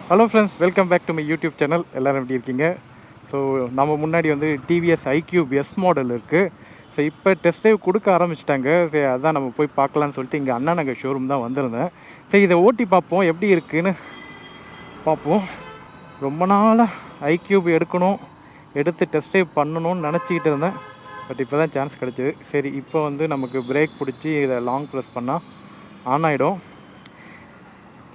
Hello friends, welcome back to my YouTube channel. எல்லாரும் எப்படி இருக்கீங்க? ஸோ நம்ம முன்னாடி வந்து TVS IQUBE S மாடல் இருக்குது. ஸோ இப்போ டெஸ்ட் ட்ரைவ் கொடுக்க ஆரம்பிச்சிட்டாங்க. சரி அதான் நம்ம போய் பார்க்கலான்னு சொல்லிட்டு இங்கே அண்ணா நகர் ஷோரூம் தான் வந்திருந்தேன். சரி இதை ஓட்டி பார்ப்போம், எப்படி இருக்குன்னு பார்ப்போம். ரொம்ப நாளாக IQUBE எடுக்கணும், எடுத்து டெஸ்ட் ட்ரைவ் பண்ணணும்னு நினச்சிக்கிட்டு இருந்தேன். பட் இப்போ தான் சான்ஸ் கிடச்சிது. சரி இப்போ வந்து நமக்கு பிரேக் பிடிச்சி இதை லாங் ப்ரெஸ் பண்ணால் ஆன் ஆகிடும்.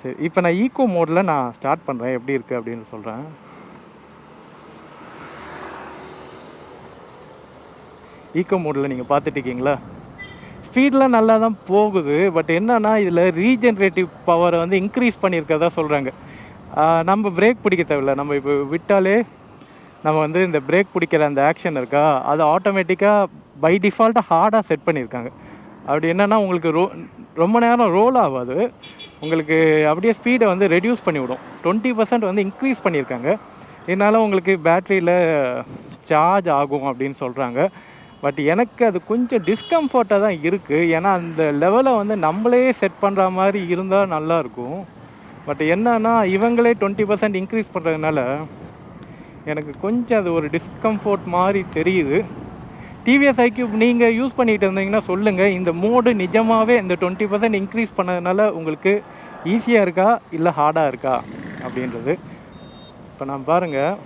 சரி இப்போ நான் ஈகோ மோடில் நான் ஸ்டார்ட் பண்ணுறேன், எப்படி இருக்குது அப்படின்னு சொல்கிறேன். ஈகோ மோடில் நீங்கள் பார்த்துட்ருக்கீங்களா, ஸ்பீடெலாம் நல்லா தான் போகுது. பட் என்னன்னா இதில் ரீஜென்ரேட்டிவ் பவரை வந்து இன்க்ரீஸ் பண்ணியிருக்கதா சொல்கிறாங்க. நம்ம பிரேக் பிடிக்க தேவையில்ல, நம்ம இப்போ விட்டாலே நம்ம வந்து இந்த பிரேக் பிடிக்கிற அந்த ஆக்ஷன் இருக்கா, அது ஆட்டோமேட்டிக்காக பை டிஃபால்ட்டாக ஹார்டாக செட் பண்ணியிருக்காங்க. அப்படி என்னென்னா உங்களுக்கு ரொம்ப நேரம் ரோல் ஆகாது, உங்களுக்கு அப்படியே ஸ்பீடை வந்து ரெடியூஸ் பண்ணிவிடும். 20% வந்து இன்க்ரீஸ் பண்ணியிருக்காங்க. இதனால் உங்களுக்கு பேட்ரியில் சார்ஜ் ஆகும் அப்படின்னு சொல்கிறாங்க. பட் எனக்கு அது கொஞ்சம் டிஸ்கம்ஃபர்ட்டாக தான் இருக்குது. ஏன்னா அந்த லெவலை வந்து நம்மளே செட் பண்ணுற மாதிரி இருந்தால் நல்லாயிருக்கும். பட் என்னன்னா இவங்களே 20% இன்க்ரீஸ் பண்ணுறதுனால எனக்கு கொஞ்சம் அது ஒரு டிஸ்கம்ஃபர்ட் மாதிரி தெரியுது. TVS IQUBE நீங்கள் யூஸ் பண்ணிகிட்டு இருந்தீங்கன்னா சொல்லுங்கள், இந்த மோடு நிஜமாகவே இந்த 20% இன்க்ரீஸ் பண்ணதுனால உங்களுக்கு ஈஸியாக இருக்கா இல்லை ஹார்டாக இருக்கா அப்படின்றது. இப்போ நான் பாருங்கள்,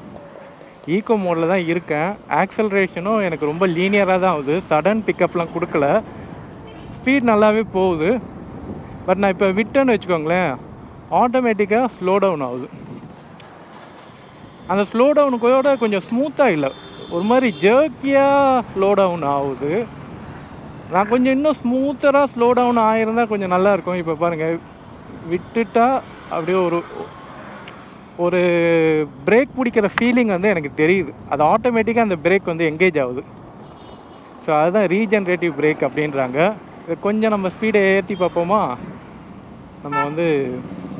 ஈகோ மோடில் தான் இருக்கேன். ஆக்சலரேஷனும் எனக்கு ரொம்ப லீனியராக தான் ஆகுது, சடன் பிக்கப்லாம் கொடுக்கல, ஸ்பீட் நல்லாவே போகுது. பட் நான் இப்போ விட்டேன்னு வச்சுக்கோங்களேன், ஆட்டோமேட்டிக்காக ஸ்லோ டவுன் ஆகுது. அந்த ஸ்லோ டவுனுக்கோட கொஞ்சம் ஸ்மூத்தாக இல்லை, ஒரு மாதிரி ஜர்க்கியாக ஸ்லோ டவுன் ஆகுது. நான் கொஞ்சம் இன்னும் ஸ்மூத்தராக ஸ்லோ டவுன் ஆகிருந்தால் கொஞ்சம் நல்லாயிருக்கும். இப்போ பாருங்கள், விட்டுட்டா அப்படியே ஒரு பிரேக் பிடிக்கிற ஃபீலிங் வந்து எனக்கு தெரியுது. அது ஆட்டோமேட்டிக்காக அந்த பிரேக் வந்து எங்கேஜ் ஆகுது. ஸோ அதுதான் ரீஜென்ரேட்டிவ் பிரேக் அப்படின்றாங்க. இது கொஞ்சம் நம்ம ஸ்பீடை ஏற்றி பார்ப்போமா. நம்ம வந்து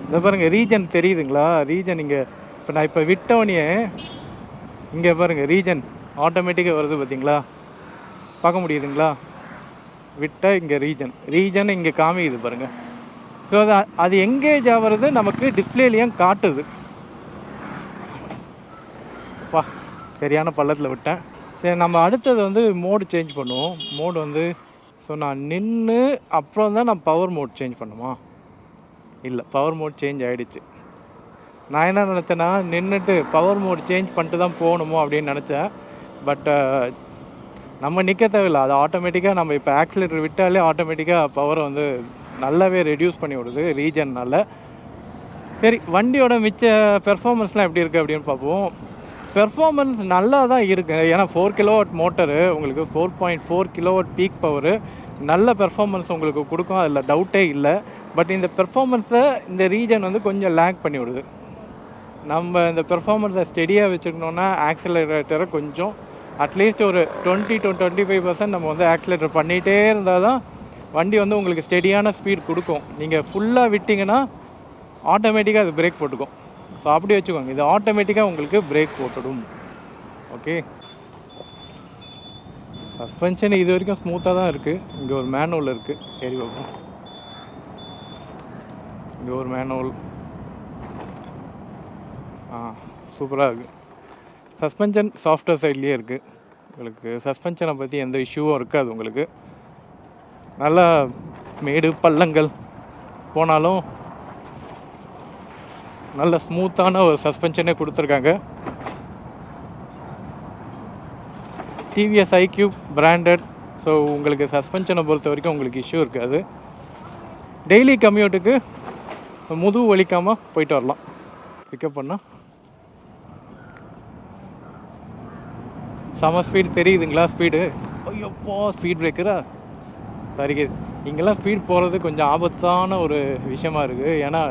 இதை பாருங்கள், ரீஜன் தெரியுதுங்களா, ரீஜன் இங்கே இப்போ நான் இப்போ விட்டோடனே இங்கே பாருங்கள் ரீஜன் ஆட்டோமேட்டிக்காக வருது, பார்த்தீங்களா, பார்க்க முடியுதுங்களா, விட்டால் இங்கே ரீஜன் இங்கே காமிக்குது பாருங்கள். ஸோ அது எங்கேஜ் ஆகிறது நமக்கு டிஸ்பிளேலையும் காட்டுது. வா சரியான பள்ளத்தில் விட்டேன். சரி நம்ம அடுத்தது வந்து மோடு சேஞ்ச் பண்ணுவோம். மோடு வந்து ஸோ நான் நின்று அப்புறம் தான் நான் பவர் மோட் சேஞ்ச் பண்ணுமா, இல்லை பவர் மோட் சேஞ்ச் ஆகிடுச்சு. நான் என்ன நினச்சேன்னா நின்றுட்டு பவர் மோட் சேஞ்ச் பண்ணிட்டு தான் போகணுமோ அப்படின்னு நினச்சேன். பட் நம்ம நிற்க தேவையில்லை, அது ஆட்டோமேட்டிக்காக நம்ம இப்போ ஆக்சிலேட்டர் விட்டாலே ஆட்டோமேட்டிக்காக பவரை வந்து நல்லாவே ரெடியூஸ் பண்ணி விடுது ரீஜன்னால். சரி வண்டியோட மிச்ச பெர்ஃபார்மன்ஸ்லாம் எப்படி இருக்குது அப்படின்னு பார்ப்போம். பெர்ஃபார்மன்ஸ் நல்லா தான் இருக்குது. ஏன்னா 4 kW மோட்டரு, உங்களுக்கு 4.4 kW பீக் பவரு, நல்ல பெர்ஃபார்மன்ஸ் உங்களுக்கு கொடுக்கும், அதில் டவுட்டே இல்லை. பட் இந்த பெர்ஃபார்மன்ஸை இந்த ரீஜன் வந்து கொஞ்சம் லேக் பண்ணி விடுது. நம்ம இந்த பெர்ஃபார்மன்ஸை ஸ்டெடியாக வச்சுக்கணுன்னா ஆக்சிலரேட்டரை கொஞ்சம் அட்லீஸ்ட் ஒரு 20 to 25% நம்ம வந்து ஆக்சிலேட்டர் பண்ணிகிட்டே இருந்தால் தான் வண்டி வந்து உங்களுக்கு ஸ்டெடியான ஸ்பீட் கொடுக்கும். நீங்கள் ஃபுல்லாக விட்டிங்கன்னா ஆட்டோமேட்டிக்காக அது பிரேக் போட்டுக்கும். ஸோ அப்படி வச்சுக்கோங்க, இது ஆட்டோமேட்டிக்காக உங்களுக்கு பிரேக் போட்டுடும். ஓகே, சஸ்பென்ஷன் இது வரைக்கும் ஸ்மூத்தாக தான் இருக்குது. இங்கே ஒரு மேனுவல் இருக்குது, சரி பார்ப்போம். இங்கே ஒரு மேனுவல், சூப்பராக இருக்குது. சஸ்பென்ஷன் சாஃப்ட்வேர் சைட்லேயே இருக்குது. உங்களுக்கு சஸ்பென்ஷனை பற்றி எந்த இஷ்யூவும் இருக்காது. உங்களுக்கு நல்லா மேடு பள்ளங்கள் போனாலும் நல்ல ஸ்மூத்தான ஒரு சஸ்பென்ஷனே கொடுத்துருக்காங்க. TVS IQUBE branded. ஸோ உங்களுக்கு சஸ்பென்ஷனை பொறுத்த வரைக்கும் உங்களுக்கு இஷ்யூ இருக்காது. டெய்லி கம்யூட்டுக்கு முதுகு வலிக்காமல் போயிட்டு வரலாம். பிக்கப் பண்ணால் செம ஸ்பீடு தெரியுதுங்களா, ஸ்பீடு ஐயோப்பா ஸ்பீட் பிரேக்கரா, சாரி கேஸ், இங்கெல்லாம் ஸ்பீட் போகிறது கொஞ்சம் ஆபத்தான ஒரு விஷயமா இருக்குது. ஏன்னா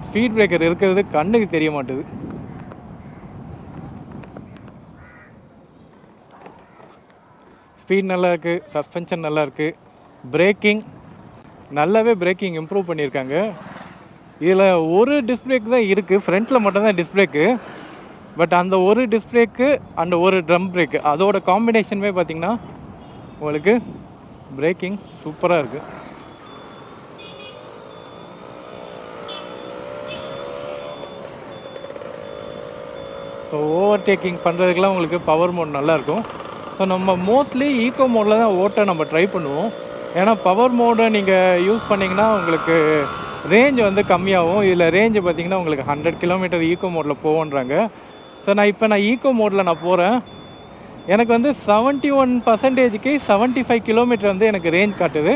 ஸ்பீட் பிரேக்கர் இருக்கிறது கண்ணுக்கு தெரிய மாட்டுது. ஸ்பீட் நல்லா இருக்குது, சஸ்பென்ஷன் நல்லா இருக்குது, பிரேக்கிங் நல்லாவே பிரேக்கிங் இம்ப்ரூவ் பண்ணியிருக்காங்க. இதில் ஒரு டிஸ்க் பிரேக் தான் இருக்குது, ஃப்ரண்ட்டில் மட்டும்தான் டிஸ்க் பிரேக்கு. பட் அந்த ஒரு டிஸ்க் பிரேக்கு அந்த ஒரு ட்ரம் பிரேக்கு அதோட காம்பினேஷனுமே பார்த்திங்கன்னா உங்களுக்கு பிரேக்கிங் சூப்பராக இருக்குது. ஸோ ஓவர்டேக்கிங் பண்ணுறதுக்கெலாம் உங்களுக்கு பவர் மோட் நல்லாயிருக்கும். ஸோ நம்ம மோஸ்ட்லி ஈக்கோ மோடில் தான் ஓட்ட நம்ம ட்ரை பண்ணுவோம். ஏன்னா பவர் மோடை நீங்கள் யூஸ் பண்ணிங்கன்னா உங்களுக்கு ரேஞ்ச் வந்து கம்மியாகும். இதில் ரேஞ்சு பார்த்திங்கன்னா உங்களுக்கு 100 கிலோமீட்டர் ஈக்கோ மோடில் போவோன்றாங்க. ஸோ நான் ஈக்கோ மோடில் நான் போகிறேன். எனக்கு வந்து 71%க்கு 75 கிலோமீட்டர் வந்து எனக்கு ரேஞ்ச் காட்டுது.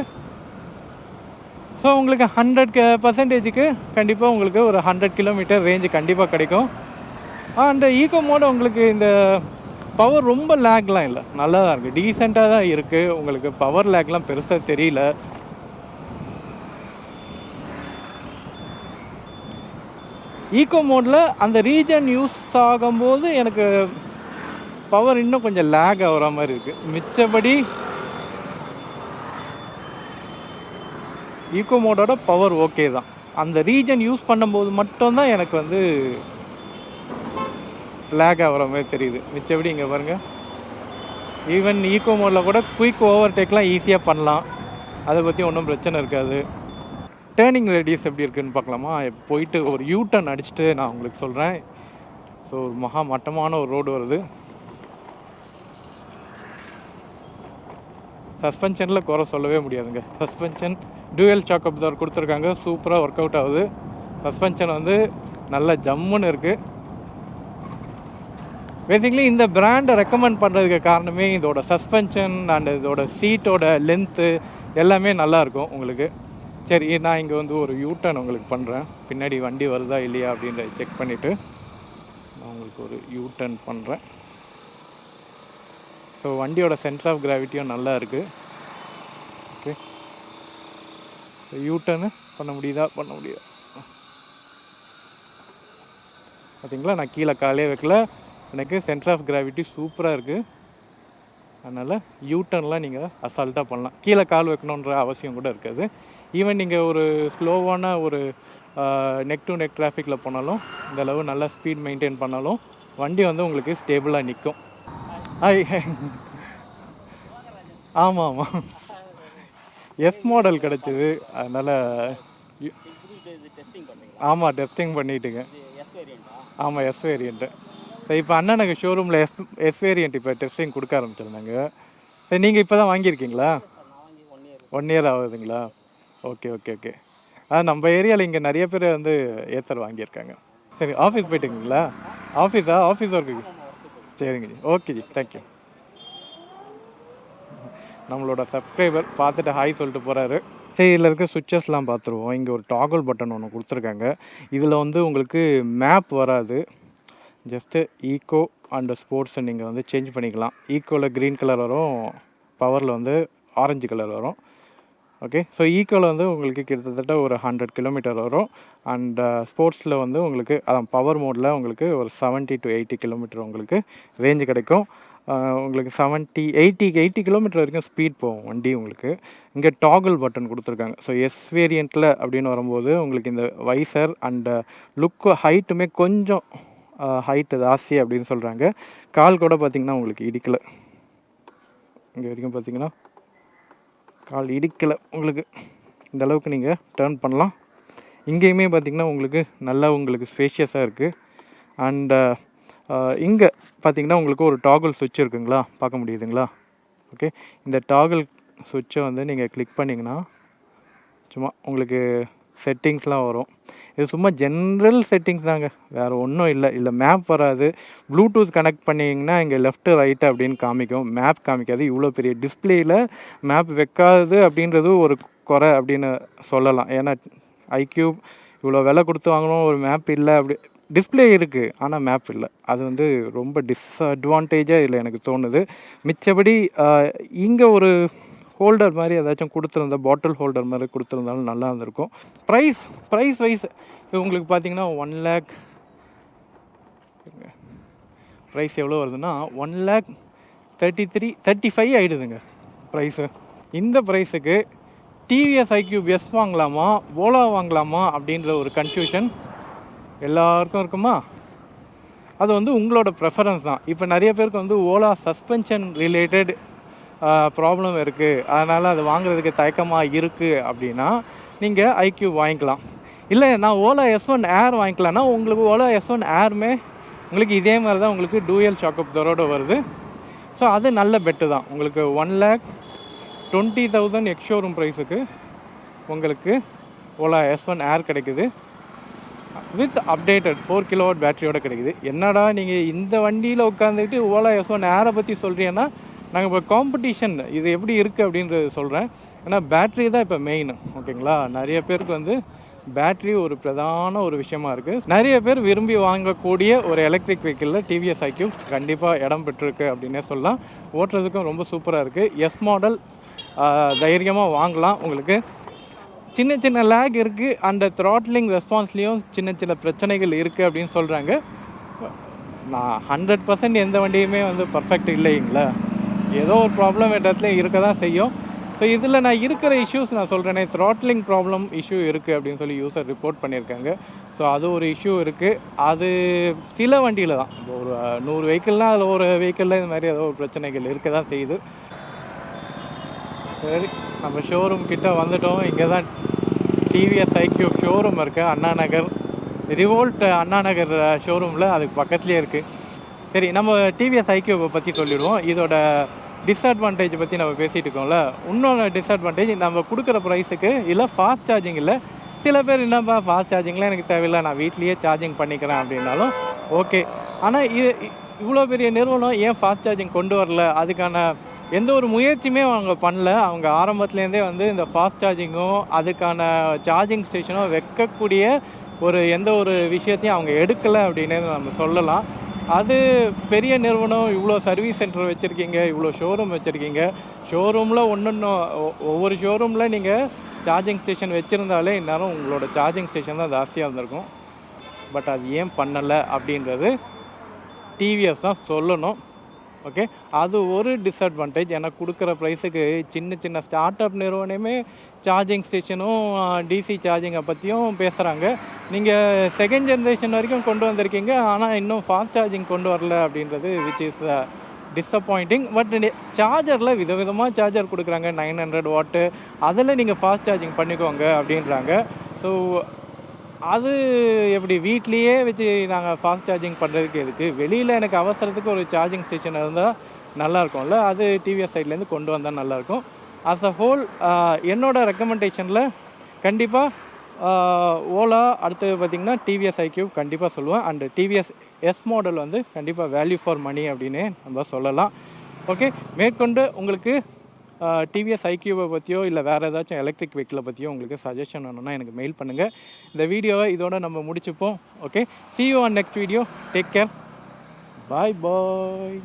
ஸோ உங்களுக்கு 100% கண்டிப்பாக உங்களுக்கு ஒரு 100 கிலோமீட்டர் ரேஞ்சு கண்டிப்பாக கிடைக்கும். அந்த ஈக்கோ மோடு உங்களுக்கு இந்த பவர் ரொம்ப லேக்லாம் இல்லை, நல்லா தான் இருக்குது, டீசெண்டாக தான் இருக்குது. உங்களுக்கு பவர் லேக்லாம் பெருசாக தெரியல. ஈக்கோ மோடில் அந்த ரீஜன் யூஸ் ஆகும்போது எனக்கு பவர் இன்னும் கொஞ்சம் லேக் ஆகிற மாதிரி இருக்குது. மிச்சபடி ஈக்கோ மோடோட பவர் ஓகே தான். அந்த ரீஜன் யூஸ் பண்ணும்போது மட்டும்தான் எனக்கு வந்து லேக் ஆகிற மாதிரி தெரியுது. மிச்சபடி இங்கே பாருங்கள், ஈவன் ஈக்கோ மோடில் கூட குயிக் ஓவர்டேக்லாம் ஈஸியாக பண்ணலாம், அதை பற்றி ஒன்றும் பிரச்சனை இருக்காது. டேர்னிங் ரேடியஸ் எப்படி இருக்குதுன்னு பார்க்கலாமா? போயிட்டு ஒரு யூ டர்ன் அடிச்சுட்டு நான் உங்களுக்கு சொல்கிறேன். ஸோ மகா மட்டமான ஒரு ரோடு வருது. சஸ்பென்ஷனில் குறை சொல்லவே முடியாதுங்க. சஸ்பென்ஷன் டூயல் ஷாக் அப்சார்வர் கொடுத்துருக்காங்க, சூப்பராக ஒர்க் அவுட் ஆகுது. சஸ்பென்ஷன் வந்து நல்ல ஜம்முன்னு இருக்குது. பேசிக்லி இந்த பிராண்டை ரெக்கமெண்ட் பண்ணுறதுக்கு காரணமே இதோட சஸ்பென்ஷன் அண்ட் இதோட சீட்டோட லென்த்து எல்லாமே நல்லாயிருக்கும் உங்களுக்கு. சரி, நான் இங்கே வந்து ஒரு யூட்டர்ன் உங்களுக்கு பண்ணுறேன். பின்னாடி வண்டி வருதா இல்லையா அப்படின்றத செக் பண்ணிவிட்டு நான் உங்களுக்கு ஒரு யூட்டர்ன் பண்ணுறேன். ஸோ வண்டியோட சென்டர் ஆஃப் கிராவிட்டியும் நல்லா இருக்குது. ஓகே, யூட்டர்னு பண்ண முடியுதா? பார்த்தீங்களா, நான் கீழே காலே வைக்கல, எனக்கு சென்டர் ஆஃப் கிராவிட்டி சூப்பராக இருக்குது. அதனால் யூட்டர்ன்லாம் நீங்கள் அசால்ட்டாக பண்ணலாம். கீழே கால் வைக்கணுன்ற அவசியம் கூட இருக்காது. ஈவன் நீங்கள் ஒரு ஸ்லோவான ஒரு நெக் டு நெக் டிராஃபிக்கில் போனாலும், இந்த அளவு நல்லா ஸ்பீட் மெயின்டைன் பண்ணாலும் வண்டி வந்து உங்களுக்கு ஸ்டேபிளாக நிற்கும். ஆமாம், எஸ் மாடல் கிடச்சிது, அதனால் ஆமாம் டெஸ்டிங் பண்ணிட்டுங்க. ஆமாம், எஸ் வேரியண்ட்டு. ஸோ இப்போ அண்ணனுக்கு ஷோரூமில் எஸ் வேரியண்ட் இப்போ டெஸ்டிங் கொடுக்க ஆரம்பிச்சிருந்தாங்க. சரி, நீங்கள் இப்போ தான் வாங்கியிருக்கீங்களா? 1 இயர் ஆகுதுங்களா? ஓகே. நம்ம ஏரியாவில் இங்கே நிறைய பேர் வந்து ஏத்தர் வாங்கியிருக்காங்க. சரி, ஆஃபீஸ் போயிட்டுங்களா? Office work. சரிங்க ஜி, ஓகே ஜி, தேங்க்யூ. நம்மளோட சப்ஸ்கிரைபர் பார்த்துட்டு ஹாய் சொல்லிட்டு போகிறாரு. சரி, இதில் இருக்க சுவிட்சஸ்லாம் பார்த்துருவோம். இங்கே ஒரு டாகல் பட்டன் ஒன்று கொடுத்துருக்காங்க. இதில் வந்து உங்களுக்கு மேப் வராது, ஜஸ்ட்டு ஈக்கோ அண்ட் ஸ்போர்ட்ஸை நீங்கள் வந்து சேஞ்ச் பண்ணிக்கலாம். ஈக்கோவில் க்ரீன் கலர் வரும், பவரில் வந்து ஆரஞ்சு கலர் வரும். ஓகே, ஸோ ஈக்கோவில் வந்து உங்களுக்கு கிட்டத்தட்ட ஒரு 100 கிலோமீட்டர் வரும். அண்ட் ஸ்போர்ட்ஸில் வந்து உங்களுக்கு அதான் பவர் மோடில் உங்களுக்கு ஒரு 70 to 80 கிலோமீட்டர் உங்களுக்கு ரேஞ்சு கிடைக்கும். உங்களுக்கு 80 கிலோமீட்டர் வரைக்கும் ஸ்பீட் போகும் வண்டி உங்களுக்கு. இங்கே டாகல் பட்டன் கொடுத்துருக்காங்க. ஸோ எஸ் வேரியண்ட்டில் அப்படின்னு வரும்போது உங்களுக்கு இந்த வைசர் அண்டு லுக்கு ஹைட்டுமே கொஞ்சம் ஹைட்டு ஜாஸ்தி அப்படின்னு சொல்கிறாங்க. கால் கூட பார்த்திங்கன்னா உங்களுக்கு இடிக்கலை, இங்கே வரைக்கும் பார்த்திங்கன்னா கால் இடிக்கலை உங்களுக்கு. இந்த அளவுக்கு நீங்கள் டேர்ன் பண்ணலாம். இங்கேயுமே பார்த்திங்கன்னா உங்களுக்கு நல்லா உங்களுக்கு ஸ்பேஷியஸாக இருக்குது. அண்டு இங்கே பார்த்திங்கன்னா உங்களுக்கு ஒரு டாகல் சுவிட்ச் இருக்குங்களா, பார்க்க முடியுதுங்களா? ஓகே, இந்த டாகல் சுவிட்சை வந்து நீங்கள் கிளிக் பண்ணிங்கன்னா சும்மா உங்களுக்கு செட்டிங்ஸ்லாம் வரும். இது சும்மா ஜென்ரல் செட்டிங்ஸ் தாங்க, வேறு ஒன்றும் இல்லை. இல்லை மேப் வராது. ப்ளூடூத் கனெக்ட் பண்ணிங்கன்னா இங்கே லெஃப்ட்டு ரைட்டு அப்படின்னு காமிக்கும், மேப் காமிக்காது. இவ்வளோ பெரிய டிஸ்பிளேயில் மேப் வைக்காது அப்படின்றது ஒரு குறை அப்படின்னு சொல்லலாம். ஏன்னா ஐக்யூப் இவ்வளோ விலை கொடுத்து வாங்கணும், ஒரு மேப் இல்லை, அப்படி டிஸ்பிளே இருக்குது ஆனால் மேப் இல்லை. அது வந்து ரொம்ப டிஸ்அட்வான்டேஜாக இதில் எனக்கு தோணுது. மிச்சபடி இங்கே ஒரு ஹோல்டர் மாதிரி ஏதாச்சும் கொடுத்துருந்தா, பாட்டில் ஹோல்டர் மாதிரி கொடுத்துருந்தாலும் நல்லா இருந்திருக்கும். ப்ரைஸ் வைஸ் உங்களுக்கு பார்த்தீங்கன்னா 1 lakh ப்ரைஸ் எவ்வளோ வருதுன்னா 1,35,000 ஆகிடுதுங்க ப்ரைஸு. இந்த ப்ரைஸுக்கு டிவிஎஸ் ஐக்யூப் எஸ் வாங்கலாமா, ஓலா வாங்கலாமா அப்படின்ற ஒரு கன்ஃபியூஷன் எல்லாருக்கும் இருக்குமா? அது வந்து உங்களோட ப்ரெஃபரன்ஸ் தான். இப்போ நிறைய பேருக்கு வந்து ஓலா சஸ்பென்ஷன் ரிலேட்டட் ப்ராப்ளம் இருக்குது, அதனால் அது வாங்குறதுக்கு தயக்கமாக இருக்குது அப்படின்னா நீங்கள் ஐக்யூப் வாங்கிக்கலாம். இல்லை நான் ஓலா S1 ஏர் வாங்கிக்கலாம்னா உங்களுக்கு ஓலா S1 ஏருமே உங்களுக்கு இதே மாதிரி தான் உங்களுக்கு டூயல் ஷாக் அப்சரோட வருது. ஸோ அது நல்ல பெட்டு தான். உங்களுக்கு 1,20,000 எக்ஸ் ஷோரூம் ப்ரைஸுக்கு உங்களுக்கு ஓலா S1 ஏர் கிடைக்குது. வித் அப்டேட்டட் 4 கிலோவாட் பேட்டரியோட கிடைக்குது. என்னடா நீங்கள் இந்த வண்டியில் உட்காந்துட்டு ஓலா S1 ஏரை பற்றி சொல்கிறீங்கன்னா, நாங்கள் இப்போ காம்படிஷன் இது எப்படி இருக்குது அப்படின்றது சொல்கிறேன். ஏன்னா பேட்ரி தான் இப்போ மெயின். ஓகேங்களா, நிறைய பேருக்கு வந்து பேட்ரி ஒரு பிரதான ஒரு விஷயமா இருக்குது. நிறைய பேர் விரும்பி வாங்கக்கூடிய ஒரு எலக்ட்ரிக் வெஹிக்கிளில் டிவிஎஸ் ஐக்யூப் கண்டிப்பாக இடம் பெற்றிருக்கு அப்படின்னே சொல்லலாம். ஓட்டுறதுக்கும் ரொம்ப சூப்பராக இருக்குது. எஸ் மாடல் தைரியமாக வாங்கலாம். உங்களுக்கு சின்ன சின்ன லேக் இருக்குது, அந்த த்ராட்லிங் ரெஸ்பான்ஸ்லேயும் சின்ன சின்ன பிரச்சனைகள் இருக்குது அப்படின்னு சொல்கிறாங்க. நான் 100% எந்த வண்டியுமே வந்து பர்ஃபெக்ட் இல்லைங்களா, ஏதோ ஒரு ப்ராப்ளம் இடத்துல இருக்க தான் செய்யும். ஸோ இதில் நான் இருக்கிற இஷ்யூஸ் நான் சொல்கிறேனே, த்ராட்லிங் ப்ராப்ளம் இஷ்யூ இருக்குது அப்படின்னு சொல்லி யூசர் ரிப்போர்ட் பண்ணியிருக்காங்க. ஸோ அது ஒரு இஷ்யூ இருக்குது. அது சில வண்டியில் தான், இப்போ ஒரு 100 வெஹிக்கிள்னால் அதில் ஒரு வெஹிக்கிளில் இது மாதிரி ஏதோ ஒரு பிரச்சனைகள் இருக்க தான் செய்யுது. சரி, நம்ம ஷோரூம் கிட்டே வந்துட்டோம். இங்கே தான் டிவிஎஸ் ஐக்யூப் ஷோரூம் இருக்குது, அண்ணா நகர் ரிவோல்ட் அண்ணா நகர் ஷோரூமில் அதுக்கு பக்கத்துலேயே இருக்குது. சரி, நம்ம டிவிஎஸ் ஐக்யூபை பற்றி சொல்லிடுவோம். இதோட டிஸ்அட்வான்டேஜ் பற்றி நம்ம பேசிகிட்டு இருக்கோம்ல, இன்னொரு டிஸ்அட்வான்டேஜ் நம்ம கொடுக்குற ப்ரைஸுக்கு இல்லை ஃபாஸ்ட் சார்ஜிங் இல்லை. சில பேர் என்னப்பா ஃபாஸ்ட் சார்ஜிங்லாம் எனக்கு தேவையில்லை, நான் வீட்லேயே சார்ஜிங் பண்ணிக்கிறேன் அப்படின்னாலும் ஓகே. ஆனால் இவ்வளோ பெரிய நிறுவனம் ஏன் ஃபாஸ்ட் சார்ஜிங் கொண்டு வரல? அதுக்கான எந்த ஒரு முயற்சியுமே அவங்க பண்ணல. அவங்க ஆரம்பத்துலேருந்தே வந்து இந்த ஃபாஸ்ட் சார்ஜிங்கும் அதுக்கான சார்ஜிங் ஸ்டேஷனும் வைக்கக்கூடிய எந்த ஒரு விஷயத்தையும் அவங்க எடுக்கலை அப்படின்னே நம்ம சொல்லலாம். அது பெரிய நிறுவனம், இவ்வளோ சர்வீஸ் சென்டர் வச்சுருக்கீங்க, இவ்வளோ ஷோரூம் வச்சுருக்கீங்க. ஷோரூமில் ஒவ்வொரு ஷோரூமில் நீங்கள் சார்ஜிங் ஸ்டேஷன் வச்சுருந்தாலே இந்நேரம் உங்களோட சார்ஜிங் ஸ்டேஷன் தான் ஜாஸ்தியாக இருந்திருக்கும். பட் அது ஏன் பண்ணலை அப்படின்றது டிவிஎஸ் தான் சொல்லணும். ஓகே, அது ஒரு டிஸ்அட்வான்டேஜ். ஏன்னா கொடுக்குற ப்ரைஸுக்கு சின்ன சின்ன ஸ்டார்ட் அப் நிறுவனமே சார்ஜிங் ஸ்டேஷனும் டிசி சார்ஜிங்கை பற்றியும் பேசுகிறாங்க. நீங்கள் செகண்ட் ஜென்ரேஷன் வரைக்கும் கொண்டு வந்திருக்கீங்க, ஆனால் இன்னும் ஃபாஸ்ட் சார்ஜிங் கொண்டு வரல அப்படின்றது விச் இஸ் டிஸப்பாயிண்டிங். பட் சார்ஜரில் விதவிதமாக சார்ஜர் கொடுக்குறாங்க, 900 வாட்டு, அதில் நீங்கள் ஃபாஸ்ட் சார்ஜிங் பண்ணிக்கோங்க அப்படின்றாங்க. ஸோ அது எப்படி வீட்லேயே வச்சு நாங்கள் ஃபாஸ்ட் சார்ஜிங் பண்ணுறதுக்கு எதுக்கு? வெளியில் எனக்கு அவசரத்துக்கு ஒரு சார்ஜிங் ஸ்டேஷன் இருந்தால் நல்லாயிருக்கும்ல, அது டிவிஎஸ் சைட்லேருந்து கொண்டு வந்தால் நல்லாயிருக்கும். ஆஸ் அ ஹோல் என்னோடய ரெக்கமெண்டேஷனில் கண்டிப்பாக ஓலா, அடுத்தது பார்த்திங்கன்னா டிவிஎஸ் ஐக்யூப் கண்டிப்பாக சொல்லுவேன். அண்டு டிவிஎஸ் எஸ் மாடல் வந்து கண்டிப்பாக வேல்யூ ஃபார் மணி அப்படின்னே நம்ம சொல்லலாம். ஓகே, மேற்கொண்டு உங்களுக்கு டிவிஎஸ் ஐக்யூபை பற்றியோ இல்லை வேறு ஏதாச்சும் எலக்ட்ரிக் வெஹிக்கிளை பற்றியோ உங்களுக்கு சஜஷன் வேணும்னா எனக்கு மெயில் பண்ணுங்கள். இந்த வீடியோவை இதோட நம்ம முடிச்சுப்போம். Okay, see you on next video. Take care. Bye bye.